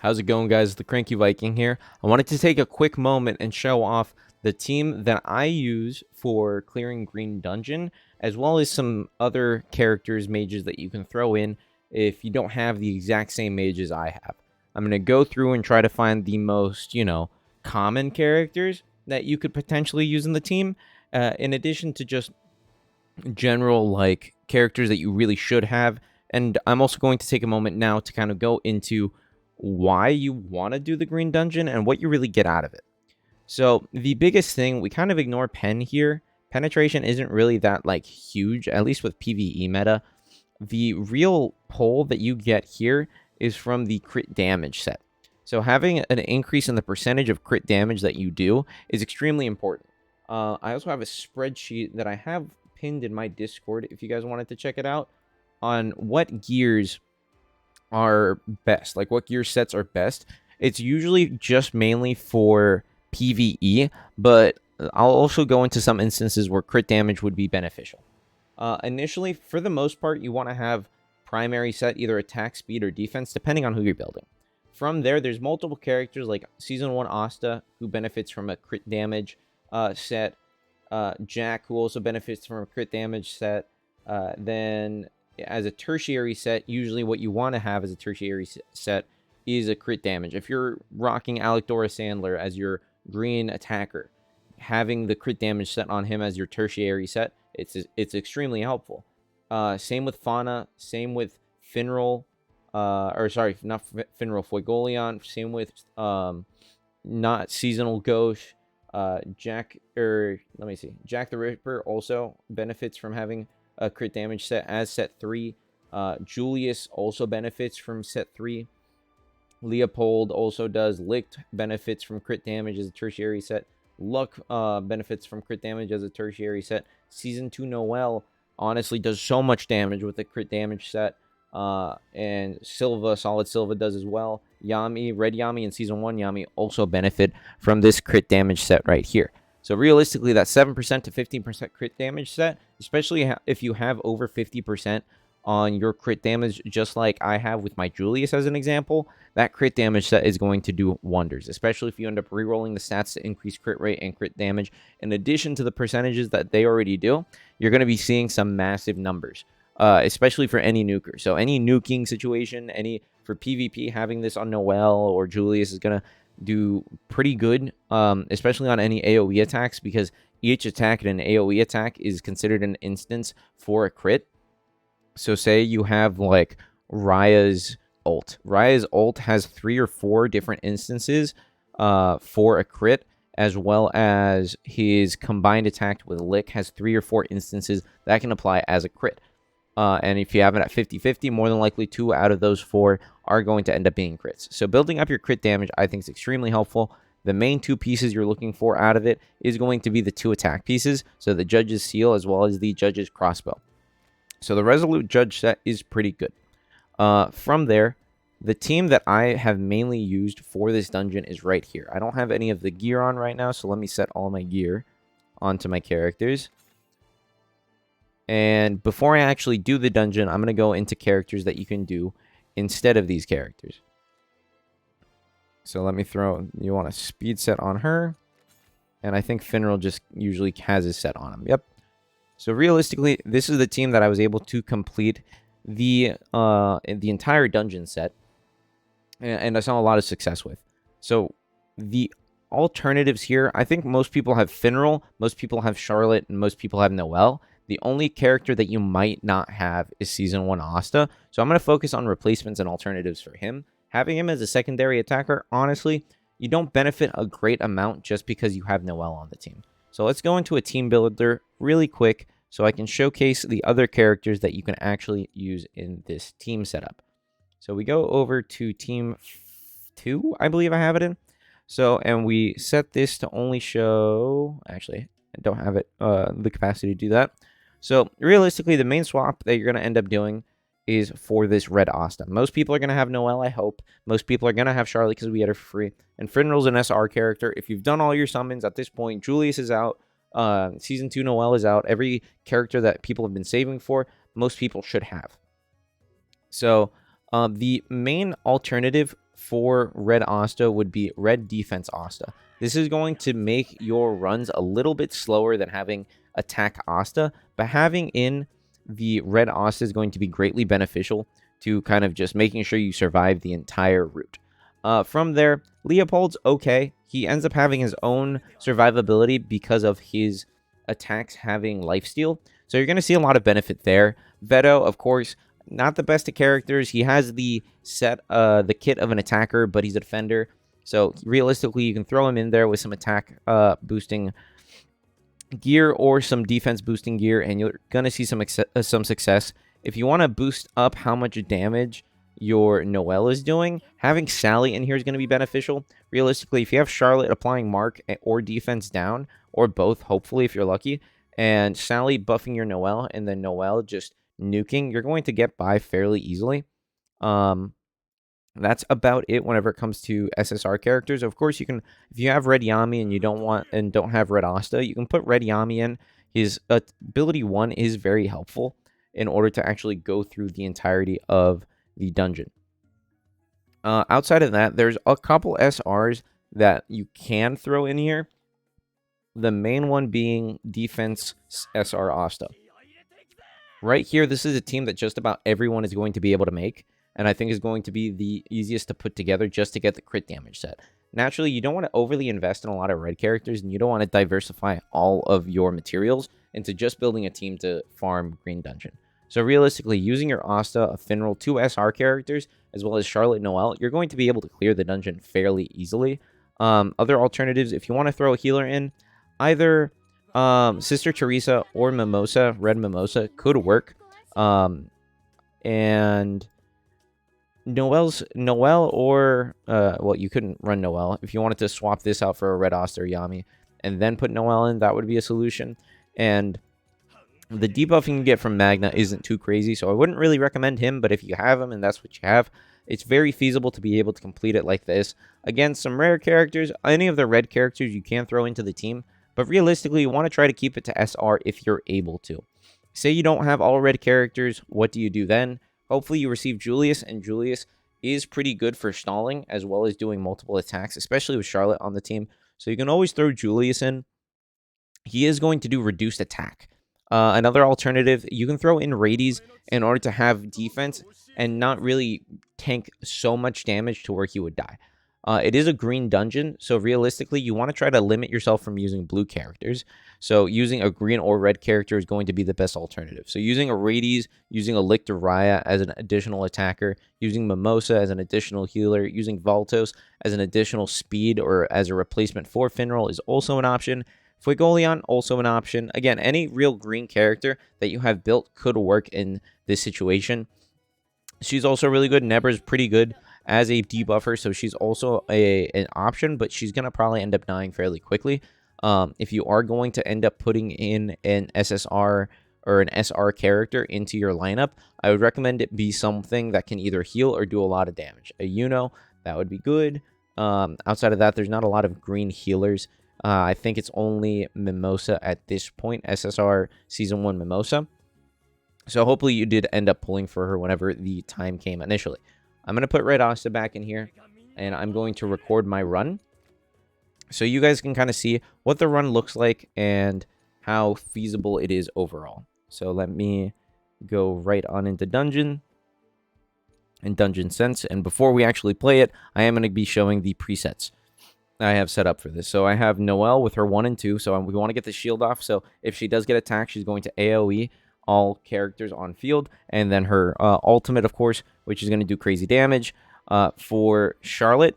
How's it going, guys? The Cranky Viking here. I wanted to take a quick moment and show off the team that I use for clearing Green Dungeon, as well as some other characters, mages that you can throw in if you don't have the exact same mages I have. I'm going to go through and try to find the most, common characters that you could potentially use in the team, in addition to just general, characters that you really should have. And I'm also going to take a moment now to kind of go into why you want to do the Green Dungeon and what you really get out of it. So the biggest thing, we kind of ignore pen here. Penetration isn't really that huge, at least with PvE meta. The real pull that you get here is from the crit damage set. So having an increase in the percentage of crit damage that you do is extremely important. I also have a spreadsheet that I have pinned in my Discord if you guys wanted to check it out on what gears are best, what gear sets are best. It's usually just mainly for PvE, but I'll also go into some instances where crit damage would be beneficial. Initially, for the most part, you want to have primary set, either attack speed or defense, depending on who you're building. From there, there's multiple characters like Season 1 Asta, who benefits from a crit damage set. Jack, who also benefits from a crit damage set. Then as a tertiary set, usually what you want to have as a tertiary set is a crit damage. If you're rocking Alectora Sandler as your green attacker, having the crit damage set on him as your tertiary set, it's extremely helpful. Same with Fauna, same with Finral, not Finral, Fuegoleon, same with not Seasonal Ghost. Jack the Ripper also benefits from having a crit damage set as set 3. Julius also benefits from set 3. Leopold also does. Licht benefits from crit damage as a tertiary set. Luck benefits from crit damage as a tertiary set. Season 2 Noel honestly does so much damage with the crit damage set. And Solid Silva does as well. Yami, Red Yami, and Season 1 Yami also benefit from this crit damage set right here. So realistically, that 7% to 15% crit damage set, especially if you have over 50% on your crit damage, just like I have with my Julius as an example, that crit damage set is going to do wonders, especially if you end up rerolling the stats to increase crit rate and crit damage. In addition to the percentages that they already do, you're going to be seeing some massive numbers, especially for any nuker. So any nuking situation, for PvP, having this on Noel or Julius is going to do pretty good, especially on any AoE attacks, because each attack in an AoE attack is considered an instance for a crit. So say you have Raya's ult. Raya's ult has 3 or 4 different instances for a crit, as well as his combined attack with Lick has 3 or 4 instances that can apply as a crit. And if you have it at 50-50, more than likely 2 out of those 4 are going to end up being crits. So building up your crit damage, I think, is extremely helpful. The main 2 pieces you're looking for out of it is going to be the 2 attack pieces, so the Judge's Seal as well as the Judge's Crossbow. So the Resolute Judge set is pretty good. From there, the team that I have mainly used for this dungeon is right here. I don't have any of the gear on right now, so let me set all my gear onto my characters. And before I actually do the dungeon, I'm going to go into characters that you can do instead of these characters. So let me you want a speed set on her. And I think Finral just usually has his set on him. Yep. So realistically, this is the team that I was able to complete the entire dungeon set. And I saw a lot of success with. So the alternatives here, I think most people have Finral, most people have Charlotte, and most people have Noelle. The only character that you might not have is Season 1 Asta. So I'm going to focus on replacements and alternatives for him. Having him as a secondary attacker, honestly, you don't benefit a great amount just because you have Noelle on the team. So let's go into a team builder really quick so I can showcase the other characters that you can actually use in this team setup. So we go over to Team 2, I believe I have it in. So, and we set this to only show... Actually, I don't have it the capacity to do that. So realistically, the main swap that you're going to end up doing is for this Red Asta. Most people are going to have Noelle, I hope. Most people are going to have Charlotte because we get her for free. And Finral's an SR character. If you've done all your summons at this point, Julius is out. Season 2 Noelle is out. Every character that people have been saving for, most people should have. So the main alternative for red Asta would be red defense Asta. This is going to make your runs a little bit slower than having attack Asta, but having in the red Asta is going to be greatly beneficial to kind of just making sure you survive the entire route. From there, Leopold's okay. He ends up having his own survivability because of his attacks having lifesteal. So you're going to see a lot of benefit there. Veto, of course, not the best of characters. He has the kit of an attacker, but he's a defender. So realistically, you can throw him in there with some attack boosting gear or some defense boosting gear, and you're going to see some success. If you want to boost up how much damage your Noelle is doing, having Sally in here is going to be beneficial. Realistically, if you have Charlotte applying mark or defense down, or both, hopefully, if you're lucky, and Sally buffing your Noelle, and then Noelle just nuking, you're going to get by fairly easily. That's about it whenever it comes to SSR characters. Of course, you can, if you have Red Yami and you don't have Red Asta, you can put Red Yami in. His ability 1 is very helpful in order to actually go through the entirety of the dungeon. Outside of that, there's a couple SRs that you can throw in here. The main one being defense SR Asta. Right here, this is a team that just about everyone is going to be able to make, and I think is going to be the easiest to put together just to get the crit damage set. Naturally, you don't want to overly invest in a lot of red characters, and you don't want to diversify all of your materials into just building a team to farm Green Dungeon. So realistically, using your Asta, a Finral, 2 SR characters, as well as Charlotte and Noelle, you're going to be able to clear the dungeon fairly easily. Other alternatives, if you want to throw a healer in, either Sister Teresa or Mimosa, Red Mimosa, could work. And Noelle or, well, you couldn't run Noelle. If you wanted to swap this out for a Red Asta or Yami and then put Noelle in, that would be a solution. And the debuffing you get from Magna isn't too crazy, so I wouldn't really recommend him, but if you have him and that's what you have, it's very feasible to be able to complete it like this. Again, some rare characters, any of the red characters you can throw into the team, but realistically, you want to try to keep it to SR if you're able to. Say you don't have all red characters, what do you do then? Hopefully you receive Julius, and Julius is pretty good for stalling as well as doing multiple attacks, especially with Charlotte on the team. So you can always throw Julius in. He is going to do reduced attack. Another alternative, you can throw in Rades in order to have defense and not really tank so much damage to where he would die. It is a green dungeon, so realistically, you want to try to limit yourself from using blue characters. So using a green or red character is going to be the best alternative. So using a Rades, using a Lictor Raya as an additional attacker, using Mimosa as an additional healer, using Valtos as an additional speed or as a replacement for Finral is also an option. Fuegoleon, also an option. Again, any real green character that you have built could work in this situation. She's also really good. Nebra's pretty good as a debuffer, so she's also an option, but she's going to probably end up dying fairly quickly. If you are going to end up putting in an SSR or an SR character into your lineup, I would recommend it be something that can either heal or do a lot of damage. A Yuno, that would be good. Outside of that, there's not a lot of green healers. I think it's only Mimosa at this point, SSR Season 1 Mimosa. So hopefully you did end up pulling for her whenever the time came initially. I'm going to put Red Asta back in here, and I'm going to record my run. So you guys can kind of see what the run looks like and how feasible it is overall. So let me go right on into Dungeon and Dungeon Sense. And before we actually play it, I am going to be showing the presets I have set up for this. So I have Noelle with her 1 and 2. So we want to get the shield off. So if she does get attacked, she's going to AoE all characters on field. And then her ultimate, of course, which is going to do crazy damage. For Charlotte,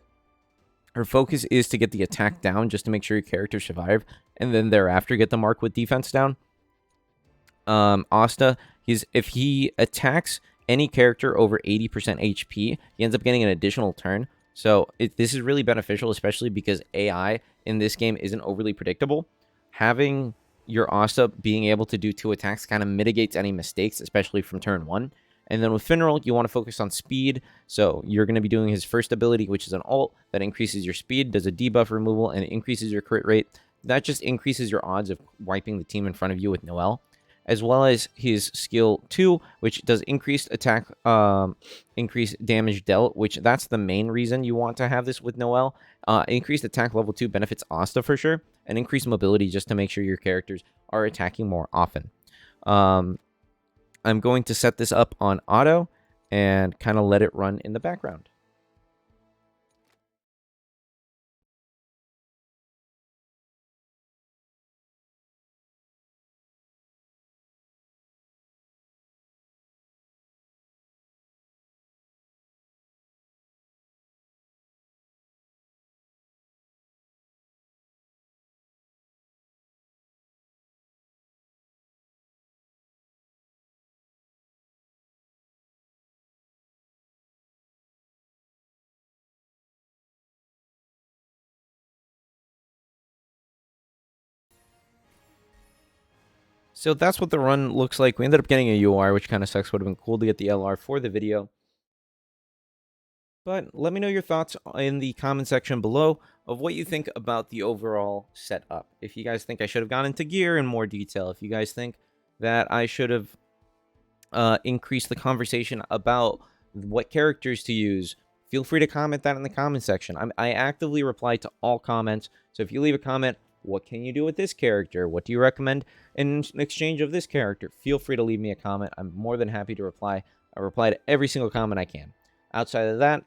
her focus is to get the attack down just to make sure your characters survive. And then thereafter get the mark with defense down. Asta, if he attacks any character over 80% HP, he ends up getting an additional turn. So this is really beneficial, especially because AI in this game isn't overly predictable. Having your Asta being able to do 2 attacks kind of mitigates any mistakes, especially from turn 1. And then with Finral, you want to focus on speed. So you're going to be doing his first ability, which is an ult that increases your speed, does a debuff removal, and it increases your crit rate. That just increases your odds of wiping the team in front of you with Noelle. as well as his skill 2, which does increased attack, increased damage dealt, which that's the main reason you want to have this with Noelle. Increased attack level 2 benefits Asta for sure, and increased mobility just to make sure your characters are attacking more often. I'm going to set this up on auto and kind of let it run in the background. So that's what the run looks like. We ended up getting a UR, which kind of sucks. Would have been cool to get the LR for the video. But let me know your thoughts in the comment section below of what you think about the overall setup. If you guys think I should have gone into gear in more detail, if you guys think that I should have increased the conversation about what characters to use, feel free to comment that in the comment section. I actively reply to all comments. So if you leave a comment, what can you do with this character? What do you recommend in exchange of this character? Feel free to leave me a comment. I'm more than happy to reply. I reply to every single comment I can. Outside of that,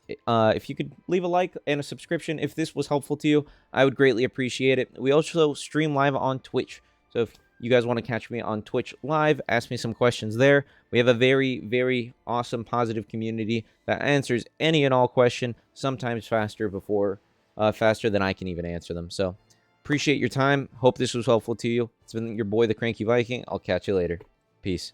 if you could leave a like and a subscription if this was helpful to you, I would greatly appreciate it. We also stream live on Twitch. So if you guys want to catch me on Twitch live, ask me some questions there. We have a very, very awesome, positive community that answers any and all question, sometimes faster than I can even answer them. So appreciate your time. Hope this was helpful to you. It's been your boy, the Cranky Viking. I'll catch you later. Peace.